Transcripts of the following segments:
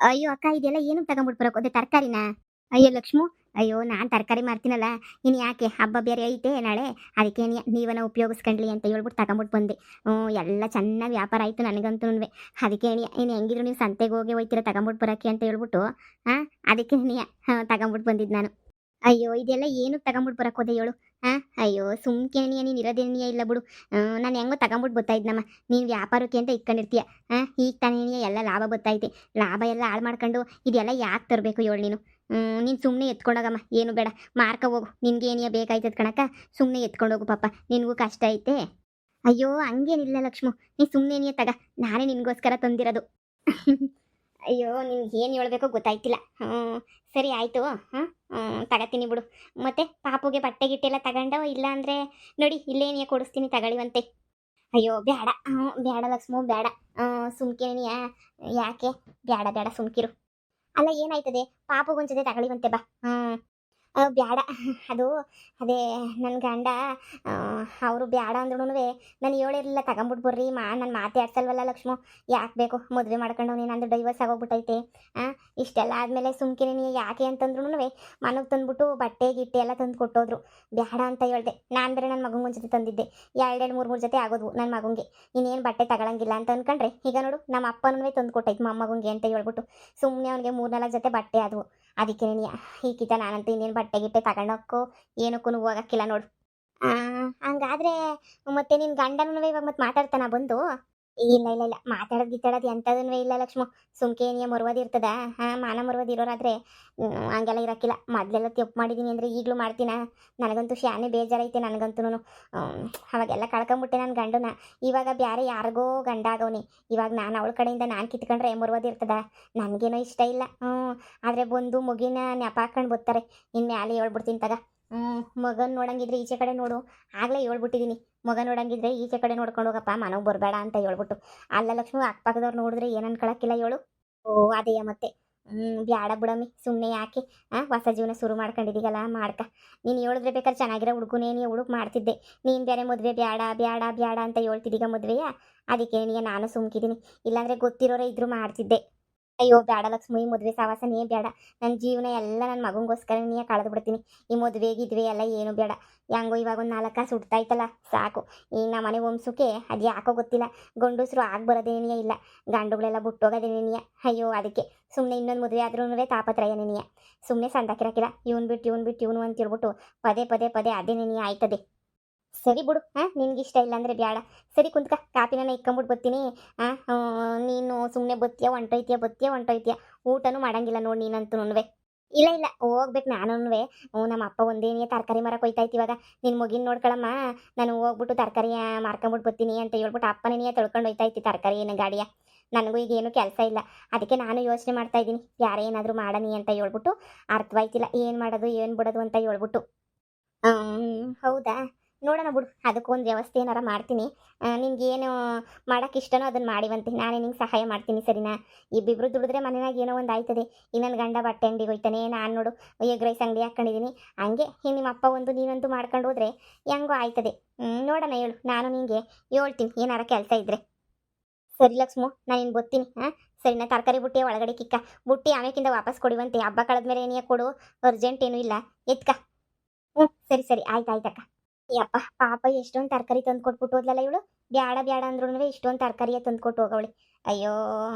ಅಯ್ಯೋ ಅಕ್ಕ ಇದೆಲ್ಲ ಏನು ತಗೊಂಬಿಟ್ಟು ಬರಕ್ ಹೋದೆ ತರಕಾರಿನ? ಅಯ್ಯೋ ಲಕ್ಷ್ಮು, ಅಯ್ಯೋ ನಾನು ತರಕಾರಿ ಮಾರ್ತೀನಲ್ಲ, ಇನ್ನು ಯಾಕೆ ಹಬ್ಬ ಬೇರೆ ಐತೆ ನಾಳೆ, ಅದಕ್ಕೆ ನೀವನ್ನ ಉಪಯೋಗಿಸ್ಕೊಂಡ್ಲಿ ಅಂತ ಹೇಳ್ಬಿಟ್ಟು ತಗೊಂಬಿಟ್ಟು ಬಂದೆ. ಎಲ್ಲ ಚೆನ್ನಾಗಿ ವ್ಯಾಪಾರ ಆಯಿತು ನನಗಂತೂ. ಅದಕ್ಕೆ ಇನ್ನು ಹೆಂಗಿದ್ರು ನೀವು ಸಂತೆಗೆ ಹೋಗಿ ಹೋಯ್ತೀರ ತಗೊಂಬಿಟ್ಟು ಬರೋಕ್ಕೆ ಅಂತ ಹೇಳ್ಬಿಟ್ಟು, ಹಾಂ ಅದಕ್ಕೆ ತಗೊಂಬಿಟ್ಟು ಬಂದಿದ್ದು ನಾನು. ಅಯ್ಯೋ ಇದೆಲ್ಲ ಏನಕ್ಕೆ ತಗೊಂಬಿಟ್ಟು ಬರಕ್ಕೆ ಹೋದೆ ಹೇಳು? ಅಯ್ಯೋ ಸುಮ್ಕೆ ನೀನು ಇರೋದೇನಿಯ ಇಲ್ಲ ಬಿಡು. ನಾನು ಹೆಂಗೋ ತಗೊಂಬಿಟ್ಟು ಬರ್ತಾಯಿದ್ನಮ್ಮ. ನೀನು ವ್ಯಾಪಾರಕ್ಕೆ ಅಂತ ಇಟ್ಕೊಂಡಿರ್ತೀಯ. ಈಗ ತಾನೇ ಎಲ್ಲ ಲಾಭ ಬರ್ತೈತೆ. ಲಾಭ ಎಲ್ಲ ಹಾಳು ಮಾಡ್ಕೊಂಡು ಇದೆಲ್ಲ ಯಾಕೆ ತರಬೇಕು ಹೇಳು ನೀನು? ನೀನು ಸುಮ್ಮನೆ ಎತ್ಕೊಂಡೋಗಮ್ಮ, ಏನು ಬೇಡ, ಮಾರ್ಕ ಹೋಗು. ನಿನ್ಗೆ ಏನಿಯ ಬೇಕಾಯ್ತದ ಕಣಕ್ಕ, ಸುಮ್ಮನೆ ಎತ್ಕೊಂಡೋಗು ಪಾಪ, ನಿನಗೂ ಕಷ್ಟ ಐತೆ. ಅಯ್ಯೋ ಹಂಗೇನಿಲ್ಲ ಲಕ್ಷ್ಮು, ನೀನು ಸುಮ್ಮನೆ ನೀ ತಗ, ನಾನೇ ನಿನಗೋಸ್ಕರ ತಂದಿರೋದು. ಅಯ್ಯೋ ನಿನ್ಗೆ ಏನು ಹೇಳ್ಬೇಕೋ ಗೊತ್ತಾಯ್ತಿಲ್ಲ. ಸರಿ ಆಯಿತು. ತಗತೀನಿ ಬಿಡು. ಮತ್ತೆ ಪಾಪುಗೆ ಬಟ್ಟೆ ಗಿಟ್ಟೆಲ್ಲ ತಗೊಂಡೋ ಇಲ್ಲ ಅಂದರೆ ನೋಡಿ ಇಲ್ಲೇನಿಯ ಕೊಡಿಸ್ತೀನಿ ತಗೊಳ್ಳಿವಂತೆ. ಅಯ್ಯೋ ಬೇಡ, ಬೇಡ ಲಕ್ಷ್ಮು ಬೇಡ. ಸುಮ್ಕಿನಿ ಯಾಕೆ? ಬೇಡ ಬೇಡ ಸುಮ್ಕಿರು. ಅಲ್ಲ ಏನಾಯ್ತದೆ? ಪಾಪುಗೊಂದು ಜೊತೆ ತಗೊಳ್ಳಿವಂತೆ ಬಾ. ಬ್ಯಾಡ. ಅದು ಅದೇ ನನ್ನ ಗಂಡ ಅವರು ಬ್ಯಾಡ ಅಂದ್ರೂ ನಾನು ಹೇಳಿರಲಿಲ್ಲ ತಗೊಂಬಿಟ್ಟು ಬರ್ರಿ ನಾನು ಮಾತೇ ಆಡ್ಸಲ್ವಲ್ಲ ಲಕ್ಷ್ಮು. ಯಾಕೆ ಬೇಕು ಮದುವೆ ಮಾಡ್ಕೊಂಡು ನಂದು ಡೈವರ್ಸ್ ಆಗೋಗ್ಬಿಟ್ಟೈತೆ. ಇಷ್ಟೆಲ್ಲ ಆದಮೇಲೆ ಸುಮ್ಕಿನೇ ನೀ ಯಾಕೆ ಅಂತಂದ್ರೂ ಮನೆಗೆ ತಂದ್ಬಿಟ್ಟು ಬಟ್ಟೆ ಗಿಟ್ಟೆ ಎಲ್ಲ ತಂದು ಕೊಟ್ಟೋದ್ರು. ಬ್ಯಾಡ ಅಂತ ಹೇಳ್ದೆ. ನಾನು ಬೇರೆ ನನ್ನ ಮಗಂಗೆ ಒಂದು ಜೊತೆ ತಂದಿದ್ದೆ. ಎರಡು ಮೂರು ಜೊತೆ ಆಗೋದು ನನ್ನ ಮಗಂಗೆ. ಇನ್ನೇನು ಬಟ್ಟೆ ತಗೊಳಂಗಿಲ್ಲ ಅಂತ ಅಂದ್ಕೊಂಡ್ರೆ ಈಗ ನೋಡು ನಮ್ಮ ಅಪ್ಪನೂ ತಂದು ಕೊಟ್ಟೈತೆ ಮೊಮ್ಮಗಂಗೆ ಅಂತ ಹೇಳ್ಬಿಟ್ಟು ಸುಮ್ಮನೆ ಅವನಿಗೆ 3-4 ಜೊತೆ ಬಟ್ಟೆ ಆದವು. ಅದಕ್ಕೆ ಈಕಿತ ನಾನಂತೂ ಇನ್ನೇನು ಬಟ್ಟೆ ಗಿಟ್ಟೆ ತಗೊಂಡೋಕ್ಕೋ ಏನಕ್ಕೂ ಹೋಗಕ್ಕಿಲ್ಲ ನೋಡು. ಹಂಗಾದ್ರೆ ಮತ್ತೆ ನಿನ್ನ ಗಂಡನೂ ಇವಾಗ ಮತ್ತೆ ಮಾತಾಡ್ತಾನ ಬಂದು? ಇಲ್ಲ ಇಲ್ಲ ಇಲ್ಲ, ಮಾತಾಡೋದು ಗಿತ್ತಾಡೋದು ಎಂಥದೂ ಇಲ್ಲ ಲಕ್ಷ್ಮು. ಸುಮ್ಕೆ ಏನಿಯ ಮರುವಾದಿ ಇರ್ತದ? ಮಾನ ಮರುವಾದಿ ಇರೋರಾದ್ರೆ ಹಂಗೆಲ್ಲ ಇರೋಕ್ಕಿಲ್ಲ. ಮೊದಲೆಲ್ಲ ತಪ್ಪು ಮಾಡಿದ್ದೀನಿ ಅಂದರೆ ಈಗಲೂ ಮಾಡ್ತೀನ? ನನಗಂತೂ ಶಾನೆ ಬೇಜಾರೈತೆ ನನಗಂತೂ. ಅವಾಗೆಲ್ಲ ಕಳ್ಕೊಂಬಿಟ್ಟೆ ನನ್ನ ಗಂಡನ. ಇವಾಗ ಬೇರೆ ಯಾರಿಗೋ ಗಂಡ ಆಗವನಿ. ಇವಾಗ ನಾನು ಅವಳ ಕಡೆಯಿಂದ ನಾನು ಕಿತ್ಕೊಂಡ್ರೆ ಮರುವಾದಿ ಇರ್ತದ? ನನಗೇನೋ ಇಷ್ಟ ಇಲ್ಲ. ಆದರೆ ಬಂದು ಮುಗಿನ ನೆಪ ಹಾಕೊಂಡು ಬರ್ತಾರೆ. ಇನ್ನು ಮ್ಯಾಲೆ ಹೇಳ್ಬಿಡ್ತೀನಿ ತಗ. ಮಗನ ನೋಡಂಗಿದ್ರೆ ಈಚೆ ಕಡೆ ನೋಡು. ಆಗಲೇ ಹೇಳ್ಬಿಟ್ಟಿದ್ದೀನಿ, ಮಗ ನೋಡಂಗಿದ್ರೆ ಈಚೆ ಕಡೆ ನೋಡ್ಕೊಂಡು ಹೋಗಪ್ಪ, ಮನೆಗೆ ಬರಬೇಡ ಅಂತ ಹೇಳ್ಬಿಟ್ಟು. ಅಲ್ಲ ಲಕ್ಷ್ಮಿ, ಅಕ್ಕಪಕ್ಕದವ್ರು ನೋಡಿದ್ರೆ ಏನು ಅನ್ಕೊಳಕ್ಕಿಲ್ಲ ಹೇಳು? ಅದೇಯ ಮತ್ತೆ. ಬ್ಯಾಡ ಬಿಡಮ್ಮಿ, ಸುಮ್ಮನೆ ಯಾಕೆ? ಹೊಸ ಜೀವನ ಶುರು ಮಾಡ್ಕೊಂಡಿದ್ದೀಗಲ್ಲ ಮಾಡ್ಕ. ನೀನು ಹೇಳಿದ್ರೆ ಬೇಕಾದ್ರೆ ಚೆನ್ನಾಗಿರೋ ಹುಡುಗನೇ ನೀ ಹುಡುಕ್ ಮಾಡ್ತಿದ್ದೆ. ನೀನು ಬೇರೆ ಮದುವೆ ಬ್ಯಾಡ ಬ್ಯಾಡ ಬ್ಯಾಡ ಅಂತ ಹೇಳ್ತಿದ್ದೀಗ ಮದುವೆಯ. ಅದಕ್ಕೆ ನಾನು ಸುಮ್ಕಿದ್ದೀನಿ. ಇಲ್ಲಾಂದರೆ ಗೊತ್ತಿರೋರೇ ಇದ್ರೂ ಮಾಡ್ತಿದ್ದೆ. ಅಯ್ಯೋ ಬೇಡ ಲಕ್ಷ್ಮಿ, ಈ ಮದುವೆ ಸಾವಾಸನೇ ಬೇಡ. ನನ್ನ ಜೀವನ ಎಲ್ಲ ನನ್ನ ಮಗನಿಗೋಸ್ಕರ ಕಳೆದು ಬಿಡ್ತೀನಿ. ಈ ಮದುವೆ ಗಿದ್ವೆ ಎಲ್ಲ ಏನು ಬೇಡ. ಹೆಂಗೋ ಇವಾಗ ಒಂದು 4 ಕಾಸು ಹುಡ್ತಾಯ್ತಲ್ಲ ಸಾಕು. ಈಗ ನಮ್ಮ ಮನೆ ವಂಶಕ್ಕೆ ಅದು ಯಾಕೋ ಗೊತ್ತಿಲ್ಲ, ಗಂಡಸರು ಆಗಿ ಬರೋದೇನಿಯ ಇಲ್ಲ, ಗಂಡುಗಳೆಲ್ಲ ಬಿಟ್ಟೋಗೋದೇನಿಯ. ಅಯ್ಯೋ ಅದಕ್ಕೆ ಸುಮ್ಮನೆ ಇನ್ನೊಂದು ಮದುವೆ ಆದ್ರೂ ತಾಪತ್ರಯನೇನಿಯ. ಸುಮ್ಮನೆ ಸಂತಾಕಿರಕ್ಕಿಲ್ಲ. ಇವನು ಬಿಟ್ಟು ಇವನು ಅಂತ ಹೇಳ್ಬಿಟ್ಟು ಪದೇ ಪದೇ ಪದೇ ಅದೇನೇನಿಯ ಆಯ್ತದೆ. ಸರಿ ಬಿಡು. ನಿನ್ಗೆ ಇಷ್ಟ ಇಲ್ಲ ಅಂದರೆ ಬೇಡ. ಸರಿ ಕುಂತ್ಕ, ಕಾಪಿನ ಇಕ್ಕೊಂಬಿಟ್ಟು ಬರ್ತೀನಿ. ನೀನು ಸುಮ್ಮನೆ ಹೊಂಟೋಯ್ತೀಯ. ಊಟನೂ ಮಾಡಂಗಿಲ್ಲ ನೋಡಿ ನೀನಂತೂ. ಇಲ್ಲ ಇಲ್ಲ ಹೋಗ್ಬೇಕು ನಾನು. ನಮ್ಮ ಅಪ್ಪ ಒಂದೇನೇ ತರಕಾರಿ ಮಾರಕ್ಕೆ ಹೋಯ್ತಾಯ್ತು ಇವಾಗ. ನಿನ್ನ ಮುಗಿನ ನೋಡ್ಕೊಳಮ್ಮ, ನಾನು ಹೋಗ್ಬಿಟ್ಟು ತರಕಾರಿ ಮಾರ್ಕೊಂಬಿಟ್ಟು ಬರ್ತೀನಿ ಅಂತ ಹೇಳ್ಬಿಟ್ಟು ಅಪ್ಪನೇ ತೊಳ್ಕೊಂಡು ಹೋಯ್ತಾಯ್ತಿ ತರಕಾರಿ ಏನು ಗಾಡಿಯ. ನನಗೂ ಈಗ ಏನು ಕೆಲಸ ಇಲ್ಲ. ಅದಕ್ಕೆ ನಾನು ಯೋಚನೆ ಮಾಡ್ತಾ ಇದ್ದೀನಿ, ಯಾರೇ ಏನಾದರೂ ಮಾಡನಿ ಅಂತ ಹೇಳ್ಬಿಟ್ಟು. ಅರ್ಥವಾಯ್ತಿಲ್ಲ ಏನು ಮಾಡೋದು ಏನು ಬಿಡೋದು ಅಂತ ಹೇಳ್ಬಿಟ್ಟು. ಹೌದಾ, ನೋಡೋಣ ಬಿಡು, ಅದಕ್ಕೊಂದು ವ್ಯವಸ್ಥೆ ಏನಾರ ಮಾಡ್ತೀನಿ. ನಿನ್ಗೇನು ಮಾಡೋಕ್ಕೆ ಇಷ್ಟನೋ ಅದನ್ನು ಮಾಡಿವಂತೆ, ನಾನೇ ನಿಂಗೆ ಸಹಾಯ ಮಾಡ್ತೀನಿ ಸರಿನಾ? ಇಬ್ಬಿಬ್ರು ದುಡಿದ್ರೆ ಮನೆಯಾಗ ಏನೋ ಒಂದು ಆಯ್ತದೆ. ಇನ್ನು ನನ್ನ ಗಂಡ ಬಟ್ಟೆ ಅಂಗಡಿಗೆ ಹೋಯ್ತಾನೆ, ನಾನು ನೋಡು ಎಗ್ ರೈಸ್ ಅಂಗಡಿ ಹಾಕ್ಕೊಂಡಿದ್ದೀನಿ. ಹಂಗೆ ನಿಮ್ಮ ಅಪ್ಪ ಒಂದು ನೀನಂತೂ ಮಾಡ್ಕೊಂಡು ಹೋದ್ರೆ ಹೆಂಗೋ ಆಯ್ತದೆ. ನೋಡೋಣ ಹೇಳು, ನಾನು ನಿಂಗೆ ಹೇಳ್ತೀನಿ ಏನಾರ ಕೆಲಸ ಇದ್ದರೆ. ಸರಿ ಲಕ್ಷ್ಮು, ನಾನು ಇನ್ನು ಬರ್ತೀನಿ. ಸರಿನಾ? ತರಕಾರಿ ಬುಟ್ಟಿ ಒಳಗಡೆ ಕಿಕ್ಕ ಬುಟ್ಟಿ ಆಮೇಕಿಂದ ವಾಪಸ್ ಕೊಡುವಂತೆ. ಹಬ್ಬ ಕಳೆದ್ಮೇಲೆ ಏನಿಯ ಕೊಡು, ಅರ್ಜೆಂಟ್ ಏನೂ ಇಲ್ಲ, ಎತ್ಕ. ಸರಿ ಸರಿ ಆಯ್ತಾಯ್ತಕ್ಕ. ಯಪ್ಪ ಪಾಪ ಎಷ್ಟೊಂದು ತರಕಾರಿ ತಂದು ಕೊಟ್ಬಿಟ್ಟು ಹೋದ್ಲಲ್ಲ ಇವಳು. ಬ್ಯಾಡ ಬ್ಯಾಡ ಅಂದ್ರೂ ಇಷ್ಟೊಂದು ತರಕಾರಿಯ ತಂದು ಕೊಟ್ಟು ಹೋಗವಳಿ. ಅಯ್ಯೋ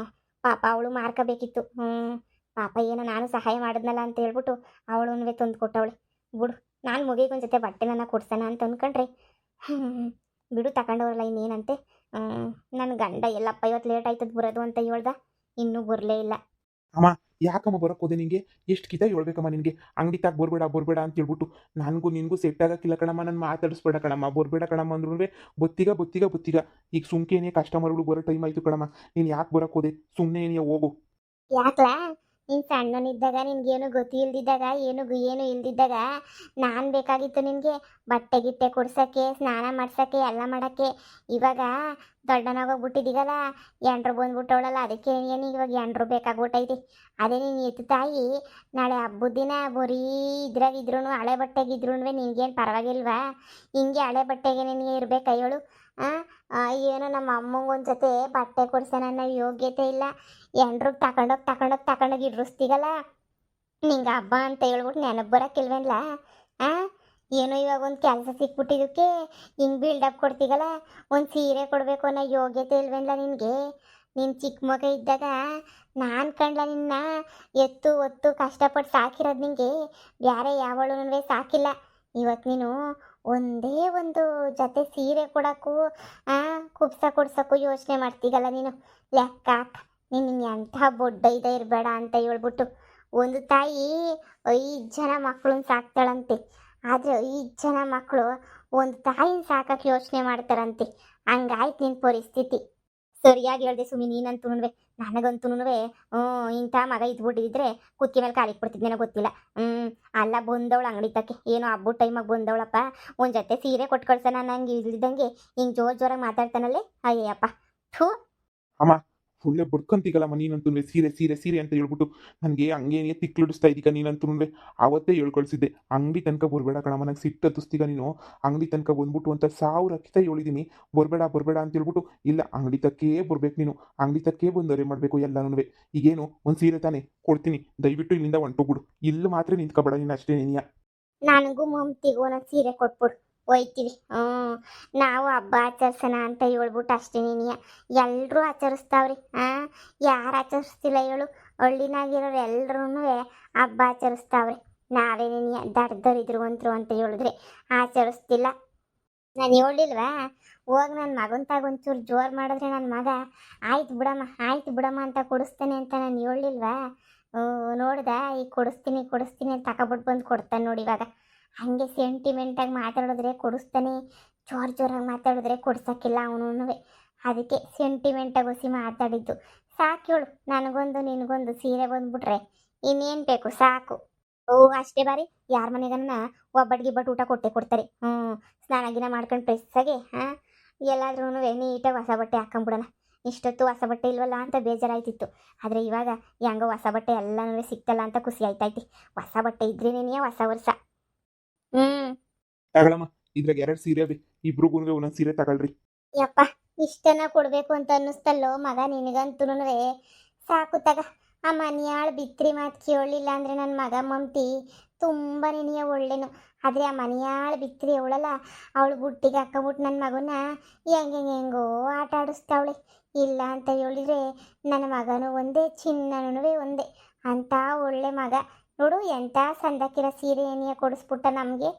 ಪಾಪ ಅವಳು ಮಾರ್ಕೋಬೇಕಿತ್ತು. ಪಾಪ ಏನೋ ನಾನು ಸಹಾಯ ಮಾಡಿದ್ನಲ್ಲ ಅಂತ ಹೇಳ್ಬಿಟ್ಟು ಅವಳು ತಂದು ಕೊಟ್ಟವಳೆ. ಬಿಡು, ನಾನು ಮುಗಿಗೊಂದು ಜೊತೆ ಬಟ್ಟೆ ನನ್ನ ಕೊಡ್ಸೋಣ ಅಂತ ಅಂದ್ಕೊಂಡ್ರೆ ಬಿಡು ತಗೊಂಡವ್ರಲ್ಲ ಇನ್ನೇನಂತೆ. ನನ್ನ ಗಂಡ ಎಲ್ಲಪ್ಪ ಇವತ್ತು ಲೇಟ್ ಆಯ್ತದ ಬರೋದು ಅಂತ ಹೇಳ್ದ, ಇನ್ನೂ ಬರಲೇ ಇಲ್ಲ. ಅಮ್ಮ, ಯಾಕಮ್ಮ ಬರೋಕ್ಕೆ ಹೋದೆ? ನಿನಗೆ ಎಷ್ಟು ಕಿತ ಹೇಳ್ಬೇಕಮ್ಮ ನಿನಗೆ? ಅಂಗಡಿ ತಾಗ ಬರಬೇಡ ಅಂತ ಹೇಳ್ಬಿಟ್ಟು. ನನಗೂ ನಿನಗೂ ಸೆಟ್ ಆಗಕ್ಕಿಲ್ಲ ಕಣಮ್ಮ, ನನ್ನ ಮಾತಾಡಿಸ್ಬೇಡ ಕಣಮ್ಮ, ಬರಬೇಡ ಕಣಮ್ಮ ಅಂದ್ರೂ ಬತ್ತಿಗ. ಈಗ ಸುಮ್ಕೇನೆ ಕಸ್ಟಮರ್ಗಳು ಬರೋ ಟೈಮ್ ಆಯಿತು ಕಣಮ್ಮ. ನೀನು ಯಾಕೆ ಬರೋಕ್ಕೆ ಹೋದೆ? ಸುಮ್ಮನೆ ಏನೇ ಹೋಗು. ಯಾಕ್ಲಾ? ನೀನು ಸಣ್ಣನಿದ್ದಾಗ ನಿನ್ಗೇನು ಗತಿ ಇಲ್ದಿದ್ದಾಗ ಏನು ಇಲ್ದಿದ್ದಾಗ ನಾನು ಬೇಕಾಗಿತ್ತು ನಿನಗೆ ಬಟ್ಟೆ ಗಿಟ್ಟೆ ಕೊಡ್ಸೋಕ್ಕೆ, ಸ್ನಾನ ಮಾಡ್ಸೋಕ್ಕೆ, ಎಲ್ಲ ಮಾಡೋಕ್ಕೆ. ಇವಾಗ ದೊಡ್ಡನಾಗೋಗ್ಬಿಟ್ಟಿದ್ದೀಗಲ್ಲ, ಎಂಡ್ರು ಬಂದ್ಬಿಟ್ಟವಳಲ್ಲ, ಅದಕ್ಕೆ ಏನು ಇವಾಗ ಎಂಡ್ರು ಬೇಕಾಗ್ಬಿಟ್ಟೈತಿ. ಅದೇ ನೀನು ಎತ್ತು ತಾಯಿ ನಾಳೆ ಹಬ್ಬದ ದಿನ ಬರೀ ಇದ್ರಾಗಿದ್ರು ಹಳೆ ಬಟ್ಟೆಗಿದ್ರು ನಿನ್ಗೇನು ಪರವಾಗಿಲ್ವಾ? ಹಿಂಗೆ ಹಳೆ ಬಟ್ಟೆಗೆ ನಿನಗೆ ಇರಬೇಕಾ ಹೇಳು? ಆ ಏನೋ ನಮ್ಮ ಅಮ್ಮಂಗೆ ಒಂದು ಜೊತೆ ಬಟ್ಟೆ ಕೊಡ್ಸೋಣ ಅನ್ನೋ ಯೋಗ್ಯತೆ ಇಲ್ಲ. ಎಂಡ್ರಿಗೆ ತಗೊಂಡೋಗಿ ಇಡ್ರಿಸ್ತೀಗಲ್ಲ. ನಿಂಗೆ ಹಬ್ಬ ಅಂತ ಹೇಳ್ಬಿಟ್ಟು ನೆನಪು ಬರೋಕ್ಕಿಲ್ವೇನ್ಲ? ಆ ಏನೋ ಇವಾಗ ಒಂದು ಕೆಲಸ ಸಿಕ್ಬಿಟ್ಟಿದ್ದಕ್ಕೆ ಹಿಂಗೆ ಬಿಲ್ಡಪ್ ಕೊಡ್ತೀಗಲ್ಲ. ಒಂದು ಸೀರೆ ಕೊಡಬೇಕು ಅನ್ನೋ ಯೋಗ್ಯತೆ ಇಲ್ವೇನ್ಲ ನಿನಗೆ? ನೀನು ಚಿಕ್ಕ ಮಗ ಇದ್ದಾಗ ನಾನು ಕಂಡ್ಲ ನಿನ್ನ ಎತ್ತು ಒತ್ತು ಕಷ್ಟಪಟ್ಟು ಸಾಕಿರೋದು ನಿಂಗೆ. ಬೇರೆ ಯಾವಳೂ ಸಾಕಿಲ್ಲ. ಇವತ್ತು ನೀನು ಒಂದೇ ಒಂದು ಜೊತೆ ಸೀರೆ ಕೊಡೋಕ್ಕೂ ಕುಬ್ಸ ಕೊಡ್ಸೋಕ್ಕೂ ಯೋಚನೆ ಮಾಡ್ತೀಗಲ್ಲ ನೀನು. ಲೆಕ್ಕ ಹಾಕ್. ನೀನು ಎಂಥ ಬೊಡ್ಡ ಇರಬೇಡ ಅಂತ ಹೇಳ್ಬಿಟ್ಟು. ಒಂದು ತಾಯಿ 5 ಜನ ಮಕ್ಕಳನ್ನ ಸಾಕ್ತಾಳಂತೆ. ಆದರೆ 5 ಜನ ಮಕ್ಕಳು ಒಂದು ತಾಯಿನ ಸಾಕಕ್ಕೆ ಯೋಚನೆ ಮಾಡ್ತಾರಂತೆ. ಹಂಗಾಯ್ತು ನಿನ್ನ ಪರಿಸ್ಥಿತಿ. ಸರಿಯಾಗಿ ಹೇಳ್ದೆ ಸುಮಿ, ನೀನಂತೂನುವೆ. ನನಗಂತೂನುವೆ ಇಂಥ ಮಗ ಇದ್ಬಿಟ್ಟಿದ್ರೆ ಕುತ್ತಿಗೆ ಮೇಲೆ ಕಾಲಿಗೆ ಬಿಡ್ತಿದ್ನೇನೋ ಗೊತ್ತಿಲ್ಲ. ಅಲ್ಲ ಬಂದವಳು ಅಂಗಡಿ ತಕ್ಕೆ ಏನೋ ಹಬ್ಬದ ಟೈಮಾಗಿ ಬಂದವಳಪ್ಪ. ಒಂದು ಜೊತೆ ಸೀರೆ ಕೊಟ್ಟು ಕಳ್ಸೋಣ ನಂಗೆ ಇಲ್ದಿದ್ದಂಗೆ ಹಿಂಗೆ ಜೋರಾಗಿ ಮಾತಾಡ್ತಾನಲ್ಲೇ. ಅಯ್ಯಪ್ಪ ಥೂ. ಅಮ್ಮ ಒಳ್ಳೆ ಬಡ್ಕಂತೀಗಲ್ಲಮ್ಮ ನೀನಂತೂ ಸೀರೆ ಸೀರೆ ಸೀರೆ ಅಂತ ಹೇಳ್ಬಿಟ್ಟು ನನಗೆ ಹಂಗೇನೆ ತಿಕ್ಲಿಡಿಸ್ತಾ ಇದ್ದೀಗ ನೀನಂತೂ. ಆವತ್ತೇ ಹೇಳ್ಕೊಳ್ಸಿದ್ದೆ ಅಂಗಡಿ ತನಕ ಬರಬೇಡ ಕಣಮ್ಮ, ನಂಗೆ ಸಿಟ್ಟು ಹತ್ತಿಸ್ತೀಗ ನೀನು. ಅಂಗಡಿ ತನಕ ಬಂದ್ಬಿಟ್ಟು ಅಂತ 1000 ಕಿತ ಹೇಳಿದ್ದೀನಿ ಬರಬೇಡ ಅಂತ ಹೇಳ್ಬಿಟ್ಟು. ಇಲ್ಲ ಅಂಗಡಿ ತಕ್ಕೇ ಬರ್ಬೇಕು ನೀನು, ಅಂಗಡಿ ತಕ್ಕೇ ಬಂದವರೆ ಮಾಡಬೇಕು ಎಲ್ಲನೂ. ಈಗೇನು ಒಂದು ಸೀರೆ ತಾನೇ ಕೊಡ್ತೀನಿ, ದಯವಿಟ್ಟು ಇಲ್ಲಿಂದ ಹೊಂಟೋಗ್ಬಿಡು. ಇಲ್ಲಿ ಮಾತ್ರ ನಿಂತ್ಕೊಬೇಡ ನೀನು ಅಷ್ಟೇ ನೀನಿಯ. ನನಗೂ ಮಮ್ತಿಗೂ ಒಂದೊಂದು ಸೀರೆ ಕೊಟ್ಬಿಡು, ಒಯ್ತೀವಿ. ನಾವು ಹಬ್ಬ ಆಚರಿಸೋಣ ಅಂತ ಹೇಳ್ಬಿಟ್ಟು ಅಷ್ಟೇ ನೀನಿಯ. ಎಲ್ಲರೂ ಆಚರಿಸ್ತಾವ್ರಿ. ಯಾರು ಆಚರಿಸ್ತಿಲ್ಲ ಹೇಳು? ಹಳ್ಳಿನಾಗಿರೋರು ಎಲ್ಲರೂ ಹಬ್ಬ ಆಚರಿಸ್ತಾವ್ರಿ. ನಾವೇ ನೀನಿಯ ದಡ್ಡರಿದ್ರು ಅಂತ ಹೇಳಿದ್ರೆ ಆಚರಿಸ್ತಿಲ್ಲ. ನಾನು ಹೇಳಿಲ್ವಾ? ಹೋಗಿ ನನ್ನ ಮಗನ ತಾಗ ಒಂಚೂರು ಜೋರು ಮಾಡಿದ್ರೆ ನನ್ನ ಮಗ ಆಯ್ತು ಬಿಡಮ್ಮ ಅಂತ ಕೊಡಿಸ್ತಾನೆ ಅಂತ ನಾನು ಹೇಳಿಲ್ವಾ? ನೋಡ್ದ ಈಗ ಕೊಡಿಸ್ತೀನಿ ಅಂತ ತಗೊಬಿಟ್ಟು ಬಂದು ಕೊಡ್ತಾನೆ ನೋಡಿ. ಇವಾಗ ಹಾಗೆ ಸೆಂಟಿಮೆಂಟಾಗಿ ಮಾತಾಡಿದ್ರೆ ಕೊಡಿಸ್ತಾನೆ, ಜೋರಾಗಿ ಮಾತಾಡಿದ್ರೆ ಕೊಡ್ಸೋಕ್ಕಿಲ್ಲ ಅವನು. ಅದಕ್ಕೆ ಸೆಂಟಿಮೆಂಟಾಗಿ ಹೊಸಿ ಮಾತಾಡಿದ್ದು. ಸಾಕು ಹೇಳು, ನನಗೊಂದು ನಿನಗೊಂದು ಸೀರೆ ಬಂದ್ಬಿಟ್ರೆ ಇನ್ನೇನು ಬೇಕು? ಸಾಕು. ಅಷ್ಟೇ ಬಾರಿ. ಯಾರ ಮನೆಗನ್ನ ಒಬ್ಬಟ್ಟು ಊಟ ಕೊಡ್ತಾರೆ. ಸ್ನಾನ ಗಿನ ಮಾಡ್ಕೊಂಡು ಫ್ರೆಸ್ಸಾಗಿ ಎಲ್ಲಾದ್ರೂ ನೀಟಾಗಿ ಹೊಸ ಬಟ್ಟೆ ಹಾಕೊಂಬಿಡೋಣ. ಇಷ್ಟೊತ್ತು ಹೊಸ ಬಟ್ಟೆ ಇಲ್ವಲ್ಲ ಅಂತ ಬೇಜಾರಾಯ್ತಿತ್ತು. ಆದರೆ ಇವಾಗ ಹೆಂಗೋ ಹೊಸ ಬಟ್ಟೆ ಎಲ್ಲನೂ ಸಿಕ್ತಲ್ಲ ಅಂತ ಖುಷಿ ಆಯ್ತೈತಿ. ಹೊಸ ಬಟ್ಟೆ ಇದ್ರೇನೇನಿಯ ಹೊಸ ವರ್ಷ. ತಗೊಳಮ್ಮ, ಇದ್ರಾಗ 2 ಸೀರೆ ಅವೆ, ಇಬ್ರಿಗೂ ಒಂದೊಂದು ಸೀರೆ ತಗೊಳ್ರಿ. ಯಪ್ಪ, ಇಷ್ಟನ್ನ ಕೊಡಬೇಕು ಅಂತ ಅನ್ನಿಸ್ತಲ್ಲೋ ಮಗ ನಿನಗಂತೂ. ಸಾಕು ತಗ. ಆ ಮನೆಯಾಳು ಬಿತ್ರಿ ಮಾತು ಕೇಳಲಿಲ್ಲ ಅಂದರೆ ನನ್ನ ಮಗ ಮಮ್ತಿ ತುಂಬ ನೆನೆಯ ಒಳ್ಳೆನು. ಆದರೆ ಆ ಮನೆಯಾಳು ಬಿತ್ರಿ ಅವಳಲ್ಲ, ಅವಳು ಬುಟ್ಟಿಗೆ ಹಾಕೊಂಬಿಟ್ಟು ನನ್ನ ಮಗನ ಹೆಂಗೋ ಆಟ ಆಡಿಸ್ತಾವಳೆ. ಇಲ್ಲ ಅಂತ ಹೇಳಿದ್ರೆ ನನ್ನ ಮಗನೂ ಒಂದೇ, ಚಿನ್ನನೂ ಒಂದೇ. ಅಂಥ ಒಳ್ಳೆ ಮಗ ನೋಡು. ಎಂಥ ಸಂದಕ್ಕಿರೋ ಸೀರೆ ಏನಿಯ ಕೊಡಿಸ್ಬಿಟ್ಟ ನಮಗೆ.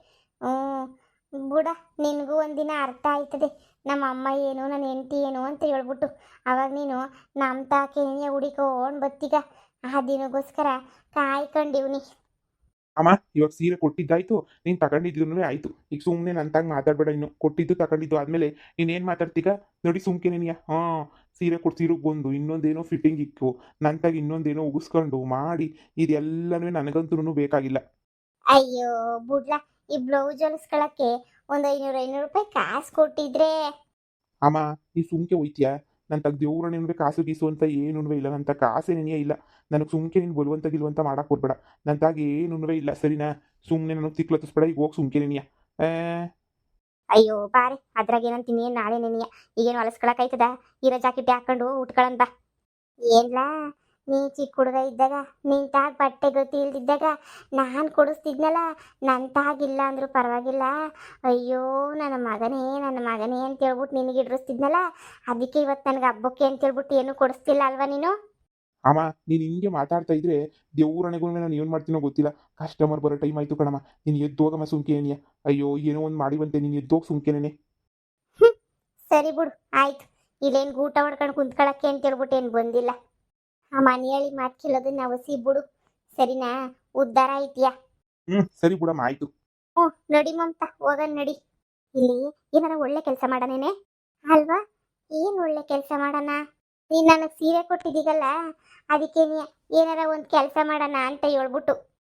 ಬುಡ, ನಿನಗೂ ಒಂದಿನ ಅರ್ಥ ಆಯ್ತದೆ ನಮ್ಮ ಅಮ್ಮ ಏನು ನನ್ನ ಹೆಂಡತಿ ಏನು ಅಂತ ಹೇಳ್ಬಿಟ್ಟು. ಅವಾಗ ನೀನು ನಮ್ಮ ತಾಕೇನಿಯ ಹುಡಿಕೊಂಡು ಬತ್ತೀಗ. ಆ ದಿನಗೋಸ್ಕರ ಕಾಯ್ಕೊಂಡಿವ್ನಿ. ಅಮ್ಮ ಇವಾಗ ಸೀರೆ ಕೊಟ್ಟಿದ್ದಾಯ್ತು, ನೀನು ತಗೊಂಡಿದ್ದು ಆಯ್ತು. ಈಗ ಸುಮ್ಮನೆ ನಂತಾಗ ಮಾತಾಡಬೇಡ. ಇನ್ನು ಕೊಟ್ಟಿದ್ದು ತಗೊಂಡಿದ್ದು ಆದಮೇಲೆ ನೀನೇನು ಮಾತಾಡ್ತೀಗ ನೋಡಿ. ಸುಮ್ಕೆ ನೀನಿಯ ಸೀರೆ ಕೊಡ್ಸಿರೋಕೆ ಬಂದು ಇನ್ನೊಂದೇನೋ ಫಿಟ್ಟಿಂಗ್ ಇಕ್ಕು, ನಂತಾಗ ಇನ್ನೊಂದೇನೋ ಉಗಿಸ್ಕೊಂಡು ಮಾಡಿ ಇದೆಲ್ಲನೂ ನನಗಂತೂ ಬೇಕಾಗಿಲ್ಲ. ಅಯ್ಯೋ ಬುಡ್ಲ, ಈ ಬ್ಲೌಸ್ ಹೊಲಿಸ್ಕೊಳಕ್ಕೆ ಒಂದು 500 ರೂಪಾಯಿ ಕಾಸು ಕೊಟ್ಟಿದ್ರೆ. ಅಮ್ಮ ಈ ಸುಮ್ಕೆ ಹೋಯ್ತೀಯಾ? ನನ್ನ ತಗ ದೇವ್ರನೇನು ಕಾಸು ಗೀಸು ಅಂತ ಏನೂ ಇಲ್ಲ. ನನ್ನ ತಗ ಕಾಸೇನೇ ಇಲ್ಲ. ನನಗೆ ಸುಮ್ಕೆ ನೀನು ಬಲವಂತ ಮಾಡಕ್ಕೆ ಬರ್ಬೇಡ. ನನ್ನ ತಾಗ ಏನೂ ಇಲ್ಲ ಸರಿನಾ? ಸುಮ್ಮನೆ ನನಗೆ ತಿಕ್ಲತ್ತಿಸ್ಬೇಡ. ಈಗ ಹೋಗಿ ಸುಮ್ಕೆ ನೀನಿಯ. ಅಯ್ಯೋ ಬಾರೆ, ಅದ್ರಾಗ ಏನಂತೀನಿ ನಾಳೆ ನೆನೆಯ. ಈಗೇನು ಹೊಲಿಸ್ಕೊಳಕಾಯ್ತದ? ಇರೋ ಜಾಕೆಟ್ ಹಾಕೊಂಡು ಉಟ್ಕೊಳ್ಳೋಣ ಬಾ. ಏನ್ಲಾ ನೀ ಚಿಕ್ಕ ಹುಡುಗ ಇದ್ದಾಗ ನಿಂತಾಗ ಬಟ್ಟೆ ಗತಿ ಇಲ್ದಿದ್ದಾಗ ನಾನು ಕೊಡಿಸ್ತಿದ್ನಲ್ಲ, ನನ್ನ ತಾಗಿಲ್ಲ ಅಂದರೂ ಪರವಾಗಿಲ್ಲ. ಅಯ್ಯೋ ನನ್ನ ಮಗನೇ ಅಂತ ಹೇಳ್ಬಿಟ್ಟು ನಿನಗೆ ಇಡ್ರಿಸ್ತಿದ್ನಲ್ಲ. ಅದಕ್ಕೆ ಇವತ್ತು ನನಗೆ ಹಬ್ಬಕ್ಕೆ ಅಂತ ಹೇಳ್ಬಿಟ್ಟು ಏನೂ ಕೊಡಿಸ್ತಿಲ್ಲ ಅಲ್ವಾ ನೀನು? ಅಮ್ಮ ನೀನು ಹಿಂಗೆ ಮಾತಾಡ್ತಾ ಇದ್ರೆ ದೇವ್ರಣೆಗೂ ನಾನು ಏನು ಮಾಡ್ತೀನೋ ಗೊತ್ತಿಲ್ಲ. ಕಸ್ಟಮರ್ ಬರೋ ಟೈಮ್ ಆಯಿತು ಕಣಮ್ಮ. ನೀನು ಎದ್ದೋಗಮ್ಮ ಸುಮ್ಕೆನೆಯ. ಅಯ್ಯೋ ಏನೋ ಒಂದು ಮಾಡಿವಂತೆ, ನೀನು ಎದ್ದೋಗಿ ಸುಮ್ಕೆನೇ. ಸರಿ ಬಿಡು, ಆಯ್ತು. ಇಲ್ಲೇನು ಊಟ ಮಾಡ್ಕೊಂಡು ಕುಂತ್ಕೊಳ್ಳೋಕ್ಕೆ ಅಂತ ಹೇಳ್ಬಿಟ್ಟು ಏನು ಬಂದಿಲ್ಲ. ಆ ಮನೆಯಲ್ಲಿ ಮಾತು ಕೇಳೋದನ್ನ ಅವಸಿ ಬಿಡು, ಸರಿನಾ? ಉದ್ಧಾರ ಐತಿಯಾ? ಸರಿ ಬಿಡಮ್ಮ, ಆಯಿತು. ನಡಿ ಮಮತಾ, ಹೋಗೋಣ ನಡಿ. ಇಲ್ಲಿ ಏನಾರ ಒಳ್ಳೆ ಕೆಲಸ ಮಾಡೋಣೇನೆ ಅಲ್ವಾ? ಏನು ಒಳ್ಳೆ ಕೆಲಸ ಮಾಡೋಣ? ನೀನು ನನಗೆ ಸೀರೆ ಕೊಟ್ಟಿದ್ದೀಗಲ್ಲ, ಅದಕ್ಕೆ ಏನಾರ ಒಂದು ಕೆಲಸ ಮಾಡೋಣ ಅಂತ ಹೇಳ್ಬಿಟ್ಟು.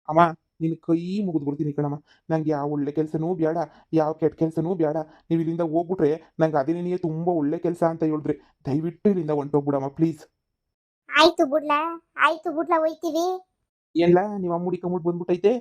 ಅಮ್ಮ ನಿನ್ನ ಕೈ ಮುಗಿದು ಬಿಡ್ತೀನಿ ಕಣಮ್ಮ. ನಂಗೆ ಯಾವ ಒಳ್ಳೆ ಕೆಲಸನೂ ಬೇಡ, ಯಾವ ಕೆಟ್ಟ ಕೆಲಸನೂ ಬೇಡ. ನೀವು ಇಲ್ಲಿಂದ ಹೋಗ್ಬಿಟ್ರೆ ನಂಗೆ ಅದೇನೇ ತುಂಬ ಒಳ್ಳೆ ಕೆಲಸ ಅಂತ ಹೇಳಿದ್ರೆ ದಯವಿಟ್ಟು ಇಲ್ಲಿಂದ ಹೊಂಟೋಗ್ಬಿಡಮ್ಮ ಪ್ಲೀಸ್. ಆಯ್ತು ಬಿಡ್ಲಾ ಹೋಯ್ತೀವಿ. ಎಲ್ಲ ನೀವು ಅಮ್ಮುಡಿ ಕಮ್ಮುಡ್ ಬಂದ್ಬಿಟ್ಟೈತೆ.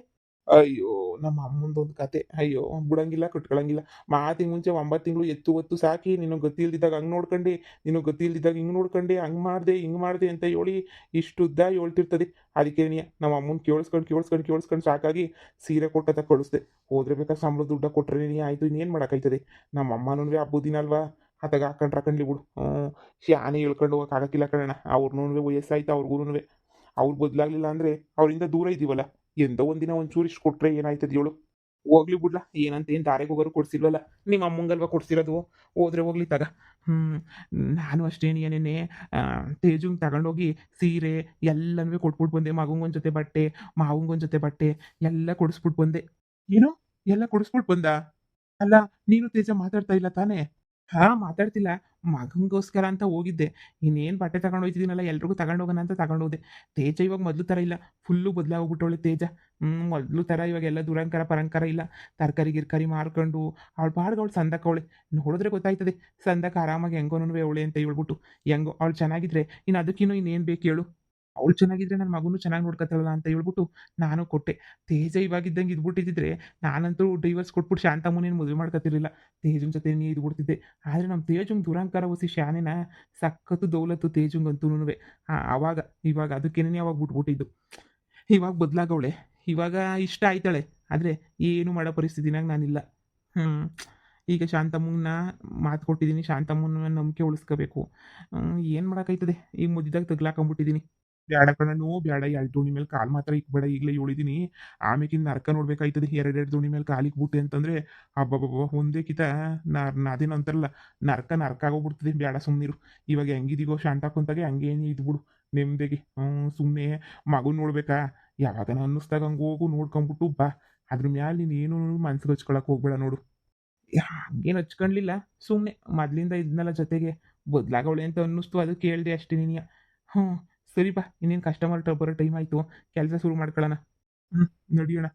ಅಯ್ಯೋ! ನಮ್ಮ ಅಮ್ಮಂದೊಂದು ಕತೆ. ಅಯ್ಯೋ! ಬಿಡಂಗಿಲ್ಲ, ಕಟ್ಕೊಳಂಗಿಲ್ಲ. ಮಾತಿಗೆ ಮುಂಚೆ 9 ತಿಂಗಳು ಎತ್ತು ಹೊತ್ತು ಸಾಕಿ, ನಿನಗೆ ಗತಿ ಇಲ್ದಿದ್ದಾಗ ಹಂಗ್ ನೋಡ್ಕೊಂಡೆ, ನಿನಗೆ ಗತಿ ಇಲ್ದಿದ್ದಾಗ ಹಿಂಗ್ ನೋಡ್ಕೊಂಡೆ, ಹಂಗ್ ಮಾಡ್ದೆ, ಹಿಂಗ್ ಮಾಡ್ದೆ ಅಂತ ಹೇಳಿ ಇಷ್ಟುದ್ದ ಹೇಳ್ತಿರ್ತದೆ. ಅದಕ್ಕೇನೆ ನಮ್ಮ ಅಮ್ಮನ ಕೇಳಿಸ್ಕೊಂಡು ಸಾಕಾಗಿ ಸೀರೆ ಕೊಟ್ಟತ ಕಳಿಸ್ದೆ. ಹೋದ್ರೆ ಬೇಕಾದ್ರೆ ಸಂಬಳದ ದುಡ್ಡ ಕೊಟ್ರೇನೆ ಆಯ್ತು, ಇನ್ನೇನ್ ಮಾಡಕ್ಕಾಯ್ತದೆ. ನಮ್ಮ ಅಮ್ಮನೂನುವೆ ಹಬ್ಬದ ದಿನ ಅಲ್ವಾ, ಅತ್ತಾಗ ಹಾಕೊಂಡ್ರೆ ಬಿಡು. ಶಾನೆ ಹೇಳ್ಕೊಂಡು ಹೋಗಕ್ ಆಗಕ್ಕಿಲ್ಲ ಕಣಣ್ಣ. ಅವ್ರನ್ನೂನುವೆ ವಯಸ್ಸಾಯ್ತು ಅವ್ರಿಗೂನುವೆ. ಅವ್ರು ಬದಲಾಗ್ಲಿಲ್ಲ ಅಂದ್ರೆ ಅವರಿಂದ ದೂರ ಇದೀವಲ್ಲ. ಎಂದೋ ಒಂದಿನ ಒಂಚೂರು ಇಷ್ಟು ಕೊಟ್ರೆ ಏನಾಯ್ತದೆ ಹೇಳು? ಹೋಗ್ಲಿ ಬಿಡ್ಲ, ಏನಂತ ಏನ್ ದಾರೆಗೆ ಹೋಗೋರು ಕೊಡ್ಸಿಲ್ವಲ್ಲ. ನಿಮ್ಮ ಅಮ್ಮಂಗಲ್ವಾ ಕೊಡ್ಸಿರೋದು. ಹೋದ್ರೆ ಹೋಗ್ಲಿ ತಗ. ಹ್ಮ್. ನಾನು ಅಷ್ಟೇನೆ ನೆನ್ನೆ ತೇಜುಂಗ್ ತಗೊಂಡೋಗಿ ಸೀರೆ ಎಲ್ಲನೂ ಕೊಟ್ಬಿಟ್ಟು ಬಂದೆ. ಮಗುಂಗೊಂದ್ ಜೊತೆ ಬಟ್ಟೆ, ಮಾವಂಗೊಂದ್ ಜೊತೆ ಬಟ್ಟೆ ಎಲ್ಲ ಕೊಡಿಸ್ಬಿಟ್ಟು ಬಂದೆ. ಏನು? ಎಲ್ಲ ಕೊಡಿಸ್ಬಿಟ್ಟು ಬಂದ? ಅಲ್ಲ, ನೀನು ತೇಜ ಮಾತಾಡ್ತಾ ಇಲ್ಲ ತಾನೇ? ಮಾತಾಡ್ತಿಲ್ಲ. ಮಗಂಗೋಸ್ಕರ ಅಂತ ಹೋಗಿದ್ದೆ. ಇನ್ನೇನು ಬಟ್ಟೆ ತಗೊಂಡು ಹೋಯ್ತಿದ್ದೀನಲ್ಲ ಎಲ್ರಿಗೂ ತಗೊಂಡು ಹೋಗೋಣ ಅಂತ ತಗೊಂಡು ಹೋದೆ. ತೇಜ ಇವಾಗ ಮೊದಲು ಥರ ಇಲ್ಲ. ಫುಲ್ಲು ಬದಲಾಗೋಗ್ಬಿಟ್ಟವಳೆ ತೇಜ. ಮೊದಲು ಥರ ಇವಾಗೆಲ್ಲ ದುರಂಕಾರ ಪರಂಕಾರ ಇಲ್ಲ. ತರಕಾರಿ ಗಿರ್ಕಾರಿ ಮಾರ್ಕೊಂಡು ಅವಳ ಪಾಡ್ಗೆ ಅವಳು ಸಂದಕವಳೆ. ನೋಡಿದ್ರೆ ಗೊತ್ತಾಯ್ತದೆ ಸಂದಕ ಆರಾಮಾಗಿ ಹೆಂಗೋನುವೆ ಅವಳೆ ಅಂತ ಹೇಳ್ಬಿಟ್ಟು. ಹೆಂಗೋ ಅವಳು ಚೆನ್ನಾಗಿದ್ರೆ ಇನ್ನು ಅದಕ್ಕಿನ್ನೂ ಇನ್ನೇನು ಬೇಕು ಹೇಳು? ಅವಳು ಚೆನ್ನಾಗಿದ್ರೆ ನನ್ನ ಮಗುನೂ ಚೆನ್ನಾಗಿ ನೋಡ್ಕೊತಾಳಲ್ಲ ಅಂತ ಹೇಳ್ಬಿಟ್ಟು ನಾನು ಕೊಟ್ಟೆ. ತೇಜ ಇವಾಗಿದ್ದಂಗೆ ಇದ್ಬಿಟ್ಟಿದ್ದಿದ್ರೆ ನಾನಂತೂ ಡೈವರ್ಸ್ ಕೊಟ್ಬಿಟ್ಟು ಶಾಂತಮ್ಮನೇನು ಮದುವೆ ಮಾಡ್ಕೊತಿರ್ಲಿಲ್ಲ. ತೇಜುನ್ ಜೊತೆನೇ ಇದ್ಬಿಡ್ತಿದ್ದೆ. ಆದರೆ ನಮ್ಮ ತೇಜುಂಗ್ ದುರಂಕಾರ ಒಸಿ ಶಾನೆನ ಸಖತ್ತು ದೌಲತ್ತು ತೇಜುಂಗಂತೂನುವೆ. ಆವಾಗ ಇವಾಗ ಅದಕ್ಕೇನೆ ಅವಾಗ ಬಿಟ್ಬಿಟ್ಟಿದ್ದು. ಇವಾಗ ಬದಲಾಗವಳೆ. ಇವಾಗ ಇಷ್ಟ ಆಯ್ತಾಳೆ. ಆದರೆ ಏನು ಮಾಡೋ ಪರಿಸ್ಥಿತಿನಾಗ ನಾನಿಲ್ಲ. ಹ್ಮ್. ಈಗ ಶಾಂತಮ್ಮಂಗನ್ನ ಮಾತು ಕೊಟ್ಟಿದ್ದೀನಿ. ಶಾಂತಮ್ಮನ ನಂಬಿಕೆ ಉಳಿಸ್ಕೋಬೇಕು. ಏನು ಮಾಡೋಕ್ಕಾಯ್ತದೆ. ಈಗ ಮುದ್ದಿದಾಗ ತಗ್ಲಾಕೊಂಬಿಟ್ಟಿದ್ದೀನಿ. ಬ್ಯಾಡ ಕಣಣ್ಣು ಬ್ಯಾಡ, 2 ದೋಣಿ ಮೇಲೆ ಕಾಲು ಮಾತ್ರ ಇಕ್ಬೇಡ, ಈಗಲೇ ಹೇಳಿದ್ದೀನಿ. ಆಮೇಕಿನ್ ನರಕ ನೋಡ್ಬೇಕಾಯ್ತದೆ. ಎರಡೆರಡು ದೋಣಿ ಮೇಲೆ ಕಾಲು ಇಕ್ಬಿಟ್ಟೆ ಅಂತಂದ್ರೆ ಅಬ್ಬಬ್ಬಬ್ಬಾ! ಒಂದೇ ಕಿತ ಅದೇನೋ ಅಂತಾರಲ್ಲ, ನರಕ ನರಕ ಆಗೋಗ್ಬಿಡ್ತದೆ. ಬ್ಯಾಡ ಸುಮ್ನಿರು. ಇವಾಗ ಹೆಂಗಿದೀಗೋ ಶಾಂತಕ್ಕಂತಾಗೆ ಹಂಗೇ ಇದ್ಬಿಡು ನೆಮ್ಮದಿಗೆ. ಸುಮ್ಮನೆ ಮಗುನ್ ನೋಡ್ಬೇಕಾ? ಯಾವಾಗನ ಅನ್ನಿಸ್ದಾಗ ಹಂಗೆ ಹೋಗು ನೋಡ್ಕೊಂಬಿಟ್ಟು ಬಾ. ಅದ್ರ ಮ್ಯಾಲೆ ನೀನು ಏನು ಮನ್ಸಿಗೆ ಹಚ್ಕೊಳಕ್ ಹೋಗ್ಬೇಡ ನೋಡು. ಹಂಗೇನು ಹಚ್ಕೊಂಡ್ಲಿಲ್ಲ. ಸುಮ್ಮನೆ ಮೊದ್ಲಿಂದ ಇದ್ನಲ್ಲ ಜೊತೆಗೆ, ಬದಲಾಗವಳೆ ಅಂತ ಅನ್ನಿಸ್ತು ಅದಕ್ಕೆ ಹೇಳ್ದೆ ಅಷ್ಟೇ ನಿನಗೆ. ಹ್ಞೂ. ಸರಿ ಬಾ, ಇನ್ನೇನು ಕಸ್ಟಮರ್ ಬರೋ ಟೈಮ್ ಆಯಿತು. ಕೆಲಸ ಶುರು ಮಾಡ್ಕೊಳ್ಳೋಣ. ಹ್ಞೂ. ನಡಿಯೋಣ.